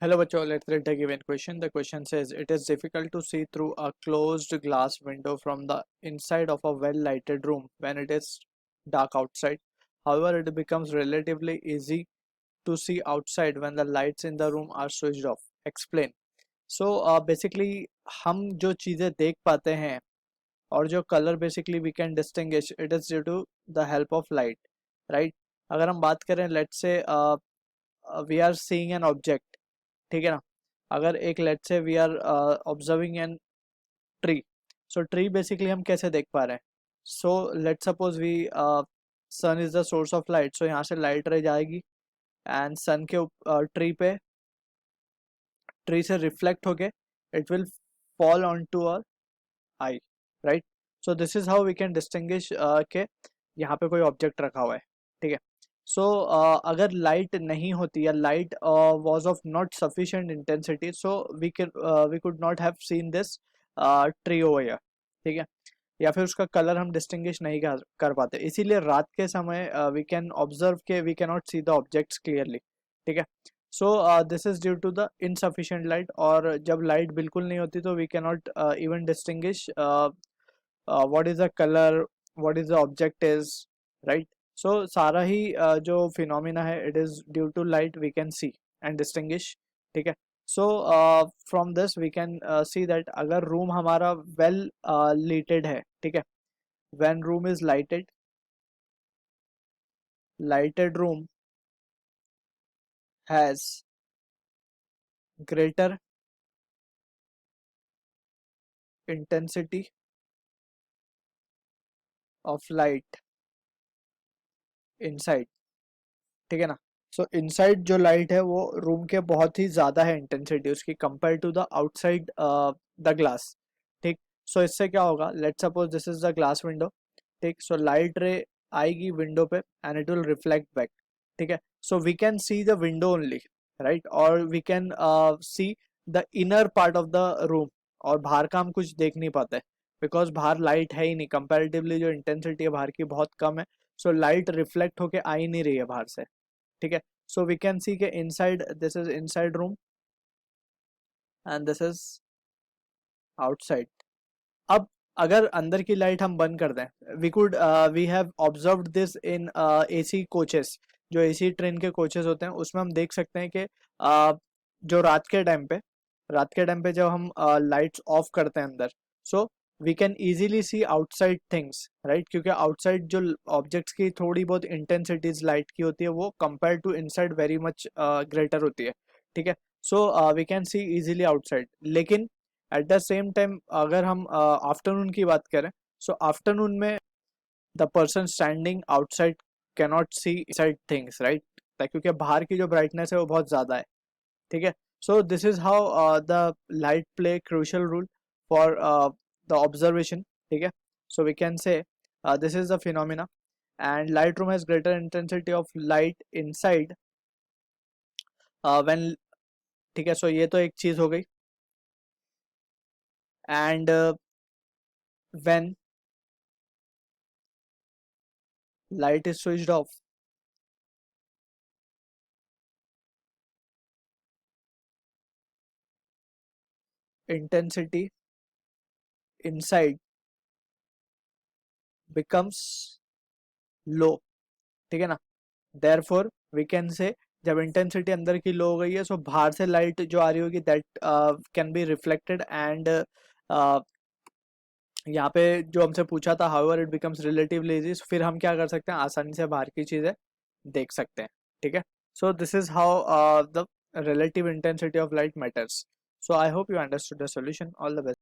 Hello, बच्चों. Let's read the given question. The question says, it is difficult to see through a closed glass window from the inside of a well-lighted room when it is dark outside. However, it becomes relatively easy to see outside when the lights in the room are switched off. Explain. So, basically, हम जो चीज़ें देख पाते हैं और जो colour basically we can distinguish it is due to the help of light, right. अगर हम बात करें, let's say we are seeing an object, ठीक है ना. अगर एक let's say we are observing an tree. So tree basically हम कैसे देख पा रहे हैं? So let's suppose we sun is the source of light. So यहाँ से लाइट रह जाएगी एंड सन के ट्री से रिफ्लेक्ट होके it will fall on to our eye, right. So this is how we can distinguish के यहाँ पे कोई ऑब्जेक्ट रखा हुआ है, ठीक है. सो अगर लाइट नहीं होती या light was of not sufficient intensity, so we could not have seen this tree over here, ठीक है. या फिर उसका कलर हम डिस्टिंग्विश नहीं कर पाते. इसीलिए रात के समय वी कैन ऑब्जर्व के we can not see the objects clearly, ठीक है. So this is due to the insufficient light. और जब लाइट बिल्कुल नहीं होती तो we can not even distinguish what is the color, what is the object is, right. So सारा ही जो फिनोमिना है it is due to light we can see and distinguish, ठीक है. So from this we can see that अगर room हमारा well lighted है, ठीक है. When room is lighted, lighted room has greater intensity of light inside, ठीक है ना. सो इनसाइड जो लाइट है वो रूम के बहुत ही ज़्यादा है इंटेंसिटी उसकी compare to the outside the glass, ठीक. सो इससे क्या होगा, let suppose this is the glass window, ठीक. सो लाइट रे आएगी विंडो पे and it will reflect back, ठीक है. So we can see the window only, right. और we can see the inner part of the room. और बाहर का हम कुछ देख नहीं पाते बिकॉज बाहर लाइट है ही नहीं. कंपेरेटिवली जो इंटेंसिटी है बाहर की बहुत कम है. सो लाइट रिफ्लेक्ट होके आ ही नहीं रही है बाहर से, ठीक है. सो वी कैन सी के inside this is inside room and this is outside. अब अगर अंदर की लाइट हम बंद कर दें, we have observed this in AC coaches. जो एसी ट्रेन के कोचेस होते हैं उसमें हम देख सकते हैं कि जो रात के टाइम पे जब हम लाइट्स ऑफ करते हैं अंदर, so we can easily see outside things, right. क्योंकि आउटसाइड जो ऑब्जेक्ट्स की थोड़ी बहुत इंटेंसिटीज लाइट की होती है वो compare to inside very much greater होती है, ठीक है. So we can see easily outside. लेकिन एट द सेम टाइम अगर हम आफ्टरनून की बात करें, सो आफ्टरनून में the person standing outside can not see inside things, right. क्योंकि बाहर की जो ब्राइटनेस है वो बहुत ज़्यादा है, ठीक है. So this is how the light play crucial role for the observation, ठीक है. So we can say this is the phenomena and light room has greater intensity of light inside when, ठीक है. सो ये तो एक चीज़ हो गई. And when light is switched off, intensity inside becomes low, ठीक है ना. therefore we can say जब इंटेंसिटी अंदर की लो हो गई है, सो बाहर से लाइट जो आ रही होगी that can be reflected and यहाँ पे जो हमसे पूछा था however it becomes relatively easy. फिर हम क्या कर सकते हैं, आसानी से बाहर की चीज़ें देख सकते हैं, ठीक है. So this is how the relative intensity of light matters. So I hope you understood the solution. All the best.